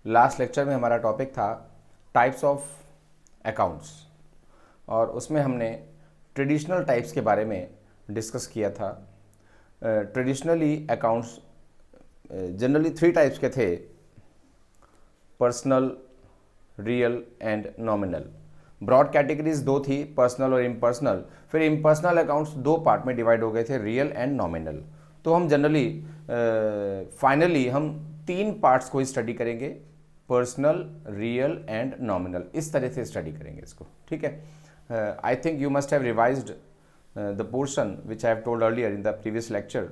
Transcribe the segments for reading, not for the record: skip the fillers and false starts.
Last lecture में हमारा topic था टाइप्स ऑफ अकाउंट्स और उसमें हमने ट्रेडिशनल टाइप्स के बारे में डिस्कस किया था। Traditionally accounts generally three types के थे: personal, real and nominal. Broad categories दो थी, पर्सनल और इम्पर्सनल। फिर इम्पर्सनल अकाउंट्स दो पार्ट में डिवाइड हो गए थे, रियल एंड नॉमिनल। तो हम जनरली फाइनली हम तीन पार्ट्स को ही स्टडी करेंगे, पर्सनल, रियल एंड नॉमिनल। इस तरह से स्टडी करेंगे इसको, ठीक है। I think you must have revised the portion which I have told earlier in the previous lecture.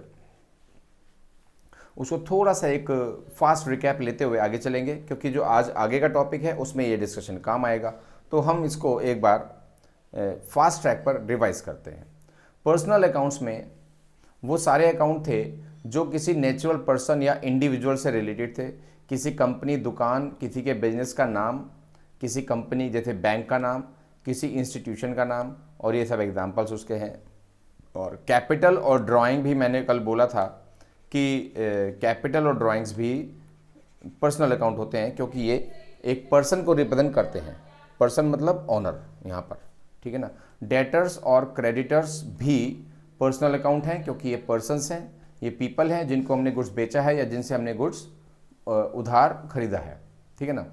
उसको थोड़ा सा एक फास्ट रिकैप लेते हुए आगे चलेंगे, क्योंकि जो आज आगे का टॉपिक है उसमें ये डिस्कशन काम आएगा। तो हम इसको एक बार फास्ट ट्रैक पर रिवाइज करते हैं। पर्सनल अकाउंट्स में वो सारे अकाउंट थे जो किसी नेचुरल पर्सन या इंडिविजुअल से रिलेटेड थे। किसी कंपनी, दुकान, किसी के बिजनेस का नाम, किसी कंपनी जैसे बैंक का नाम, किसी इंस्टीट्यूशन का नाम, और ये सब एग्जाम्पल्स उसके हैं। और कैपिटल और ड्राइंग भी मैंने कल बोला था कि कैपिटल और ड्राइंग्स भी पर्सनल अकाउंट होते हैं, क्योंकि ये एक पर्सन को रिप्रेजेंट करते हैं। पर्सन मतलब ऑनर यहाँ पर, ठीक है ना। डेटर्स और क्रेडिटर्स भी पर्सनल अकाउंट हैं, क्योंकि ये पर्सन्स हैं, ये पीपल हैं जिनको हमने गुड्स बेचा है या जिनसे हमने गुड्स उधार खरीदा है, ठीक है ना।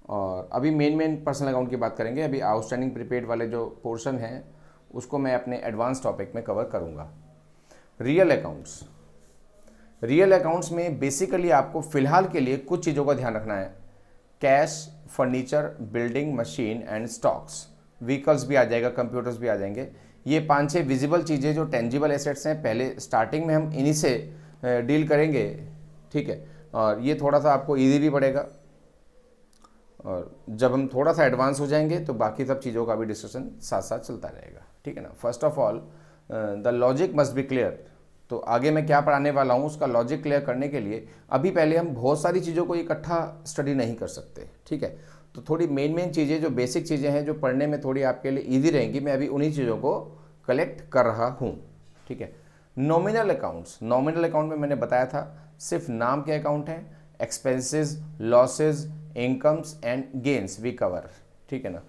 और अभी मेन पर्सनल अकाउंट की बात करेंगे। अभी आउटस्टैंडिंग प्रीपेड वाले जो पोर्शन हैं उसको मैं अपने एडवांस टॉपिक में कवर करूंगा। रियल अकाउंट्स, रियल अकाउंट्स में बेसिकली आपको फिलहाल के लिए कुछ चीज़ों का ध्यान रखना है: cash, furniture, building, machine and stocks. Vehicles भी आ जाएगा, कंप्यूटर्स भी आ जाएंगे। ये 5-6 विजिबल चीज़ें जो टेंजिबल एसेट्स हैं, पहले स्टार्टिंग में हम इन्हीं से डील करेंगे, ठीक है। और ये थोड़ा सा आपको ईजी भी पड़ेगा, और जब हम थोड़ा सा एडवांस हो जाएंगे तो बाकी सब चीज़ों का भी डिस्कशन साथ साथ चलता रहेगा, ठीक है ना। First of all the logic must be clear. तो आगे मैं क्या पढ़ाने वाला हूँ उसका लॉजिक क्लियर करने के लिए अभी पहले हम बहुत सारी चीज़ों को इकट्ठा स्टडी नहीं कर सकते, ठीक है। तो थोड़ी मेन चीज़ें, जो बेसिक चीज़ें हैं, जो पढ़ने में थोड़ी आपके लिए ईजी रहेंगी, मैं अभी उन्हीं चीज़ों को कलेक्ट कर रहा हूँ, ठीक है। नॉमिनल अकाउंट्स, नॉमिनल अकाउंट में मैंने बताया था सिर्फ नाम के अकाउंट हैं। Expenses, losses, incomes and gains we cover, ठीक है ना।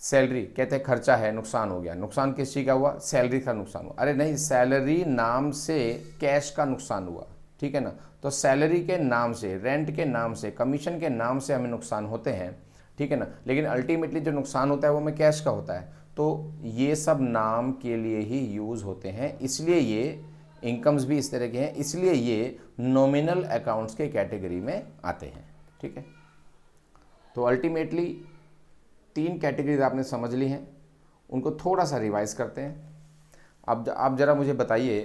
सैलरी कहते हैं खर्चा है, नुकसान हो गया। नुकसान किस चीज़ का हुआ? सैलरी का नुकसान हुआ। अरे नहीं, सैलरी नाम से कैश का नुकसान हुआ, ठीक है ना। तो सैलरी के नाम से, रेंट के नाम से, कमीशन के नाम से हमें नुकसान होते हैं, ठीक है ना। लेकिन अल्टीमेटली जो नुकसान होता है वो हमें कैश का होता है। तो ये सब नाम के लिए ही यूज़ होते हैं, इसलिए ये इनकम्स भी इस तरह के हैं, इसलिए ये नॉमिनल अकाउंट्स के कैटेगरी में आते हैं, ठीक है। तो अल्टीमेटली 3 कैटेगरीज आपने समझ ली हैं, उनको थोड़ा सा रिवाइज करते हैं। अब आप ज़रा मुझे बताइए,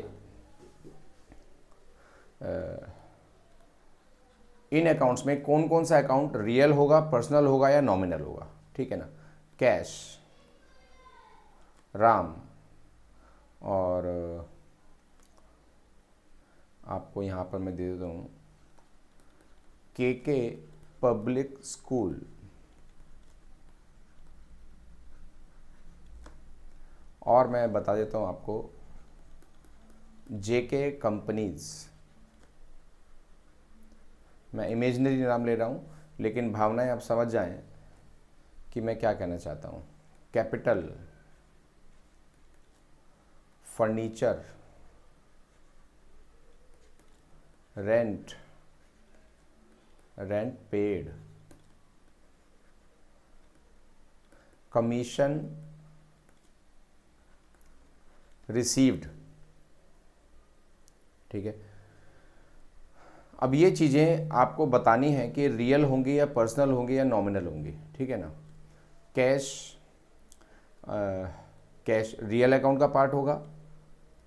इन अकाउंट्स में कौन कौन सा अकाउंट रियल होगा, पर्सनल होगा या नॉमिनल होगा, ठीक है ना। कैश, राम, और आपको यहाँ पर मैं दे देता हूँ के पब्लिक स्कूल, और मैं बता देता हूँ आपको जेके कंपनीज। मैं इमेजिनरी नाम ले रहा हूँ, लेकिन भावनाएं आप समझ जाएं कि मैं क्या कहना चाहता हूँ। Capital, furniture, rent, rent paid, commission received, ठीक है। अब ये चीज़ें आपको बतानी है कि रियल होंगी या पर्सनल होंगी या नॉमिनल होंगी, ठीक है ना। कैश, कैश रियल अकाउंट का पार्ट होगा,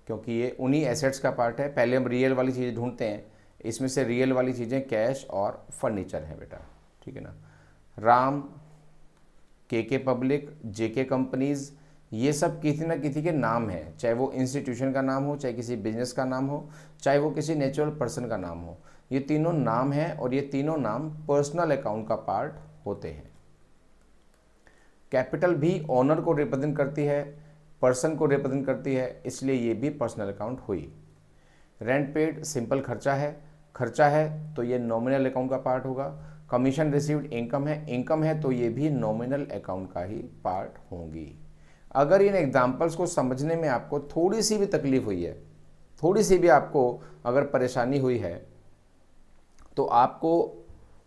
क्योंकि ये उन्हीं एसेट्स का पार्ट है। पहले हम रियल वाली चीज़ें ढूंढते हैं, इसमें से रियल वाली चीज़ें कैश और फर्नीचर हैं बेटा, ठीक है ना। राम, के पब्लिक, जेके कंपनीज, ये सब किसी न किसी के नाम हैं, चाहे वो इंस्टीट्यूशन का नाम हो, चाहे किसी बिजनेस का नाम हो, चाहे वो किसी नेचुरल पर्सन का नाम हो। ये तीनों नाम हैं और ये तीनों नाम पर्सनल अकाउंट का पार्ट होते हैं। कैपिटल भी ओनर को रिप्रेजेंट करती है, पर्सन को रिप्रेजेंट करती है, इसलिए ये भी पर्सनल अकाउंट हुई। रेंट पेड सिंपल खर्चा है तो ये नॉमिनल अकाउंट का पार्ट होगा। कमीशन रिसीव्ड इनकम है तो ये भी नॉमिनल अकाउंट का ही पार्ट होंगी। अगर इन एग्जाम्पल्स को समझने में आपको थोड़ी सी भी तकलीफ हुई है, थोड़ी सी भी आपको अगर परेशानी हुई है, तो आपको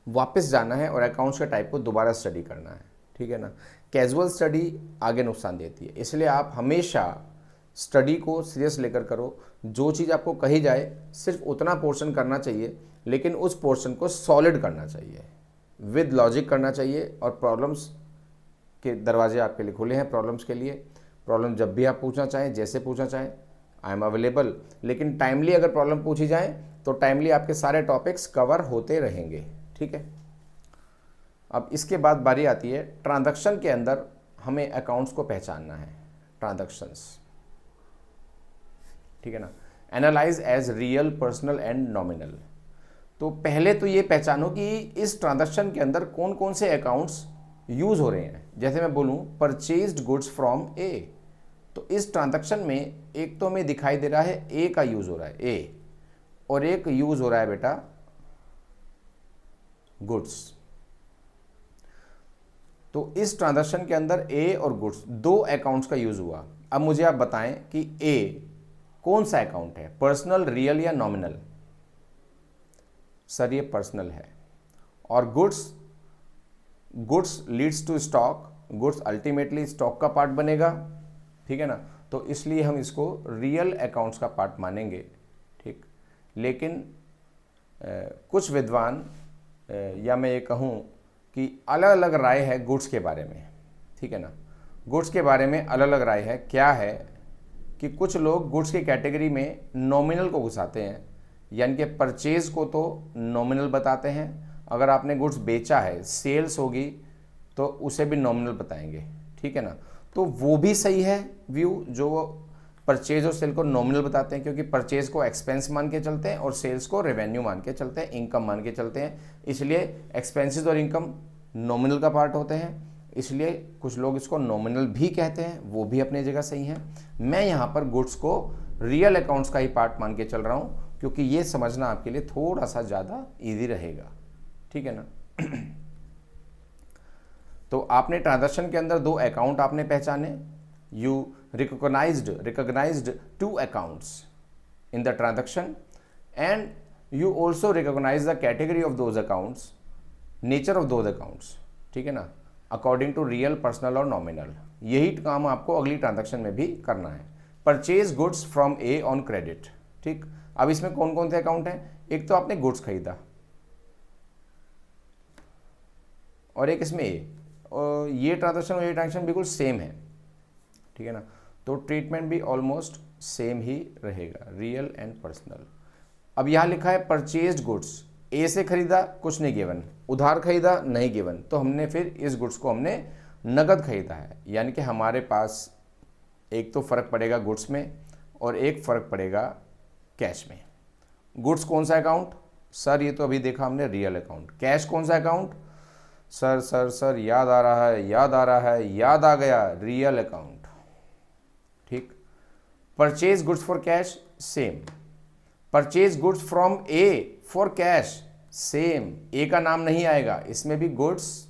वापस जाना है और अकाउंट्स के टाइप को दोबारा स्टडी करना है, ठीक है ना। कैजुअल स्टडी आगे नुकसान देती है, इसलिए आप हमेशा स्टडी को सीरियस लेकर करो। जो चीज़ आपको कही जाए सिर्फ उतना पोर्शन करना चाहिए, लेकिन उस पोर्शन को सॉलिड करना चाहिए, विद लॉजिक करना चाहिए। और प्रॉब्लम्स के दरवाजे आपके लिए खुले हैं प्रॉब्लम्स के लिए। प्रॉब्लम जब भी आप पूछना चाहें, जैसे पूछना चाहें, आई एम अवेलेबल। लेकिन टाइमली अगर प्रॉब्लम पूछी जाए तो टाइमली आपके सारे टॉपिक्स कवर होते रहेंगे, ठीक है। अब इसके बाद बारी आती है ट्रांजैक्शन के अंदर हमें अकाउंट्स को पहचानना है, ट्रांजैक्शंस, ठीक है ना। Analyse as real, personal and nominal. तो पहले तो ये पहचानो कि इस ट्रांजैक्शन के अंदर कौन कौन से अकाउंट्स यूज हो रहे हैं। जैसे मैं बोलूं परचेज्ड गुड्स फ्रॉम ए, तो इस ट्रांजैक्शन में एक तो हमें दिखाई दे रहा है ए का यूज हो रहा है, ए, और एक यूज हो रहा है बेटा गुड्स। तो इस ट्रांजैक्शन के अंदर ए और गुड्स दो अकाउंट्स का यूज हुआ। अब मुझे आप बताएं कि ए कौन सा अकाउंट है, पर्सनल, रियल या नॉमिनल। सर ये पर्सनल है। और goods leads to stock, goods ultimately stock का पार्ट बनेगा, ठीक है ना। तो इसलिए हम इसको रियल अकाउंट्स का पार्ट मानेंगे, ठीक। लेकिन कुछ विद्वान या मैं ये कहूँ कि अलग अलग राय है गुड्स के बारे में, ठीक है ना। गुड्स के बारे में अलग अलग राय है। क्या है कि कुछ लोग गुड्स की कैटेगरी में नॉमिनल को घुसाते हैं, यानी कि परचेज को तो नॉमिनल बताते हैं, अगर आपने गुड्स बेचा है, सेल्स होगी, तो उसे भी नॉमिनल बताएंगे, ठीक है ना। तो वो भी सही है व्यू, जो परचेज और सेल को नॉमिनल बताते हैं, क्योंकि परचेज को एक्सपेंस मान के चलते हैं और सेल्स को रेवेन्यू मान के चलते हैं, इनकम मान के चलते हैं। इसलिए एक्सपेंसेस और इनकम नॉमिनल का पार्ट होते हैं, इसलिए कुछ लोग इसको नॉमिनल भी कहते हैं, वो भी अपनी जगह सही है। मैं यहाँ पर गुड्स को रियल अकाउंट्स का ही पार्ट मान के चल रहा हूँ, क्योंकि ये समझना आपके लिए थोड़ा सा ज़्यादा ईजी रहेगा, ठीक है ना। तो आपने ट्रांजैक्शन के अंदर दो अकाउंट आपने पहचाने। You recognised two accounts in the transaction and you also recognise the category of those accounts, nature of those accounts, ठीक है ना, अकॉर्डिंग टू रियल, पर्सनल और नॉमिनल। यही काम आपको अगली ट्रांजैक्शन में भी करना है। Purchase goods from A on credit, ठीक। अब इसमें कौन कौन से अकाउंट हैं? एक तो आपने गुड्स खरीदा और एक इसमें ए, और ये ट्रांजैक्शन और ये ट्रांजैक्शन बिल्कुल सेम है, ठीक है ना। तो ट्रीटमेंट भी ऑलमोस्ट सेम ही रहेगा, रियल एंड पर्सनल। अब यहाँ लिखा है परचेज्ड गुड्स, ए से खरीदा, कुछ नहीं गिवन, उधार खरीदा, नहीं गिवन, तो हमने फिर इस गुड्स को हमने नगद खरीदा है, यानी कि हमारे पास एक तो फ़र्क पड़ेगा गुड्स में और एक फ़र्क पड़ेगा कैश में। गुड्स कौन सा अकाउंट? सर ये तो अभी देखा हमने रियल अकाउंट। कैश कौन सा अकाउंट? सर याद आ रहा है, याद आ गया, रियल अकाउंट, ठीक। Purchase goods for cash, same. Purchase goods from A for cash, same. A का नाम नहीं आएगा, इसमें भी गुड्स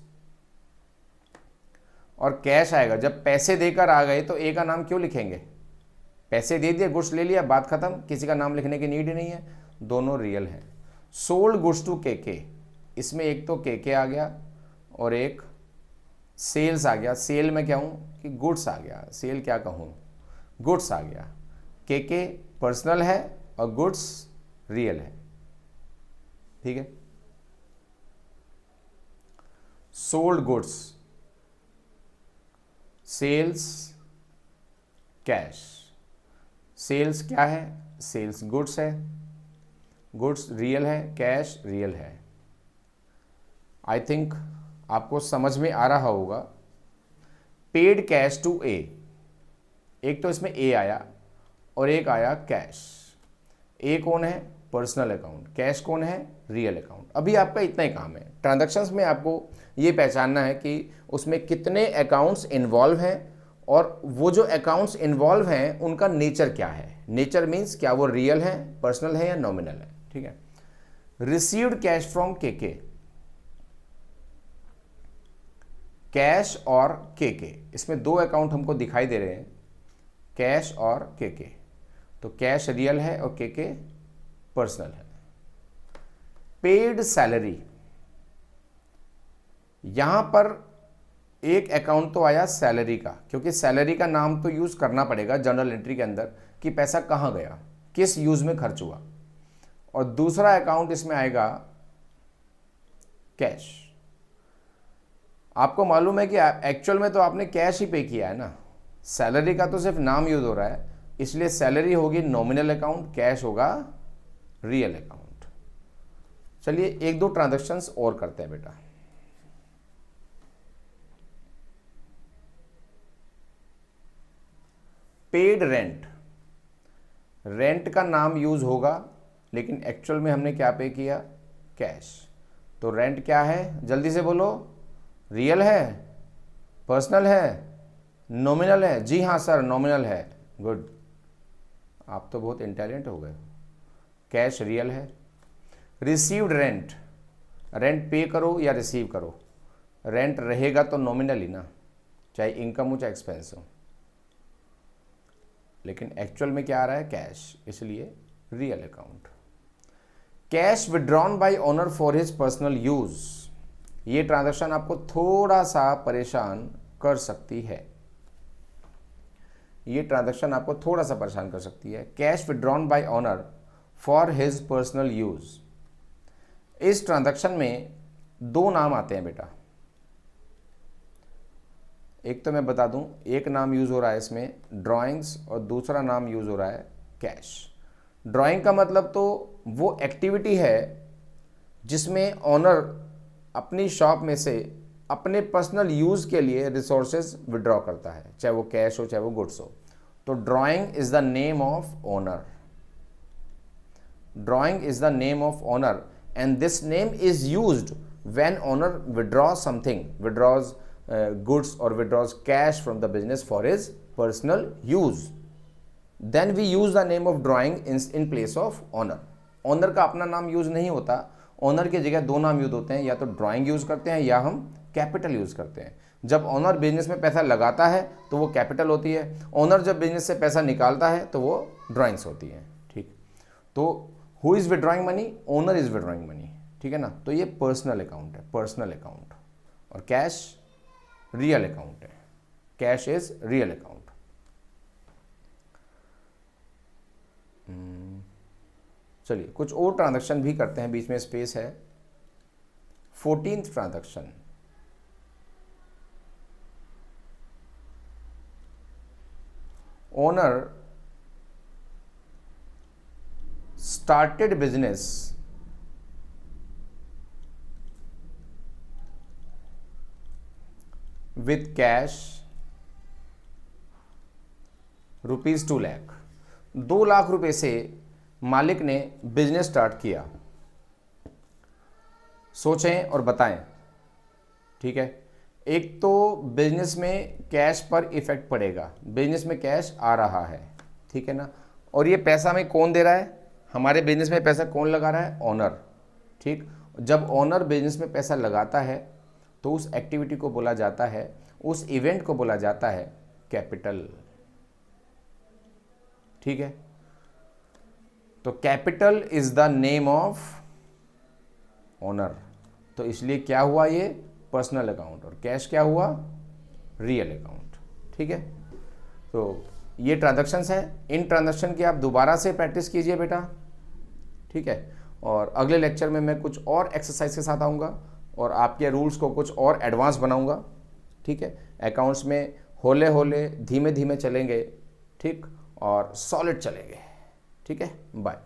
और कैश आएगा। जब पैसे देकर आ गए तो ए का नाम क्यों लिखेंगे? पैसे दे दिए, गुड्स ले लिया, बात खत्म, किसी का नाम लिखने की नीड ही नहीं है, दोनों रियल हैं। सोल्ड गुड्स टू के, इसमें एक तो के आ गया और एक सेल्स आ गया। सेल में क्या हूँ कि गुड्स आ गया, सेल क्या कहूँ, गुड्स आ गया। के पर्सनल है और गुड्स रियल है, ठीक है। Sold goods, sales, cash. Sales क्या है? सेल्स गुड्स है, गुड्स रियल है, कैश रियल है। आई थिंक आपको समझ में आ रहा होगा। पेड कैश टू ए, एक तो इसमें ए आया और एक आया कैश। ए कौन है? Personal account. कैश कौन है? Real account. अभी आपका इतना ही काम है। ट्रांजैक्शंस में आपको ये पहचानना है कि उसमें कितने अकाउंट्स इन्वॉल्व हैं और वो जो अकाउंट्स इन्वॉल्व हैं उनका नेचर क्या है। नेचर मीन्स क्या वो रियल है, पर्सनल है या नॉमिनल है। ठीक है। Received cash from KK, cash और केके, इसमें दो अकाउंट हमको दिखाई दे रहे हैं, कैश और केके। तो कैश रियल है और केके पर्सनल है। पेड सैलरी, यहां पर एक अकाउंट तो आया सैलरी का, क्योंकि सैलरी का नाम तो यूज करना पड़ेगा जर्नल एंट्री के अंदर कि पैसा कहां गया, किस यूज में खर्च हुआ। और दूसरा अकाउंट इसमें आएगा कैश। आपको मालूम है कि एक्चुअल में तो आपने कैश ही पे किया है ना, सैलरी का तो सिर्फ नाम यूज हो रहा है, इसलिए सैलरी होगी नॉमिनल अकाउंट, कैश होगा रियल अकाउंट। चलिए एक दो ट्रांजैक्शंस और करते हैं बेटा। पेड रेंट, रेंट का नाम यूज होगा लेकिन एक्चुअल में हमने क्या पे किया, कैश। तो रेंट क्या है, जल्दी से बोलो, रियल है, पर्सनल है, नॉमिनल है? जी हाँ सर, नॉमिनल है। गुड, आप तो बहुत इंटेलिजेंट हो गए। कैश रियल है। रिसीव्ड रेंट, रेंट पे करो या रिसीव करो, रेंट रहेगा तो नॉमिनल ही ना, चाहे इनकम हो चाहे एक्सपेंस हो, लेकिन एक्चुअल में क्या आ रहा है, कैश, इसलिए real account. Cash withdrawn bye owner for his personal use, ये ट्रांजैक्शन आपको थोड़ा सा परेशान कर सकती है, ये ट्रांजैक्शन आपको थोड़ा सा परेशान कर सकती है। Cash withdrawn bye owner for his personal use, इस ट्रांजैक्शन में दो नाम आते हैं बेटा। एक तो मैं बता दूं, एक नाम यूज हो रहा है इसमें ड्राइंग्स और दूसरा नाम यूज हो रहा है कैश। ड्राइंग का मतलब तो वो एक्टिविटी है जिसमें ऑनर अपनी शॉप में से अपने पर्सनल यूज के लिए रिसोर्सेज विड्रॉ करता है, चाहे वो कैश हो चाहे वो गुड्स हो। तो drawing is the name of owner, drawing is the name of owner and this name is used when owner withdraw something, withdraws goods or withdraws cash from the business for his personal use, then we use the name of drawing in place of owner. Owner का अपना नाम use नहीं होता, owner की जगह दो नाम use होते हैं, या तो ड्राइंग यूज करते हैं या हम कैपिटल यूज करते हैं। जब ओनर बिजनेस में पैसा लगाता है तो वो कैपिटल होती है, ओनर जब बिजनेस से पैसा निकालता है तो वो ड्राइंग्स होती है। ठीक, तो who is withdrawing money, owner is withdrawing money. ठीक है ना, तो ये पर्सनल अकाउंट है, पर्सनल अकाउंट। और कैश रियल अकाउंट है, कैश इज रियल अकाउंट। चलिए कुछ और ट्रांजैक्शन भी करते हैं, बीच में स्पेस है। 14th transaction, owner started business with cash ₹2 lakh, 2 lakh रुपए से मालिक ने बिजनेस स्टार्ट किया। सोचें और बताएं। ठीक है, एक तो बिजनेस में कैश पर इफेक्ट पड़ेगा, बिजनेस में कैश आ रहा है, ठीक है ना, और ये पैसा हमें कौन दे रहा है, हमारे बिजनेस में पैसा कौन लगा रहा है, ओनर। ठीक, जब ओनर बिजनेस में पैसा लगाता है तो उस एक्टिविटी को बोला जाता है, उस इवेंट को बोला जाता है कैपिटल। ठीक है, तो capital is the name of owner, तो इसलिए क्या हुआ, ये पर्सनल अकाउंट, और कैश क्या हुआ, रियल अकाउंट। ठीक है, तो ये ट्रांजैक्शंस हैं, इन ट्रांजैक्शन की आप दोबारा से प्रैक्टिस कीजिए बेटा। ठीक है, और अगले लेक्चर में मैं कुछ और एक्सरसाइज के साथ आऊँगा और आपके रूल्स को कुछ और एडवांस बनाऊंगा। ठीक है, अकाउंट्स में होले होले धीमे धीमे चलेंगे, ठीक, और सॉलिड चलेंगे। ठीक है, बाय।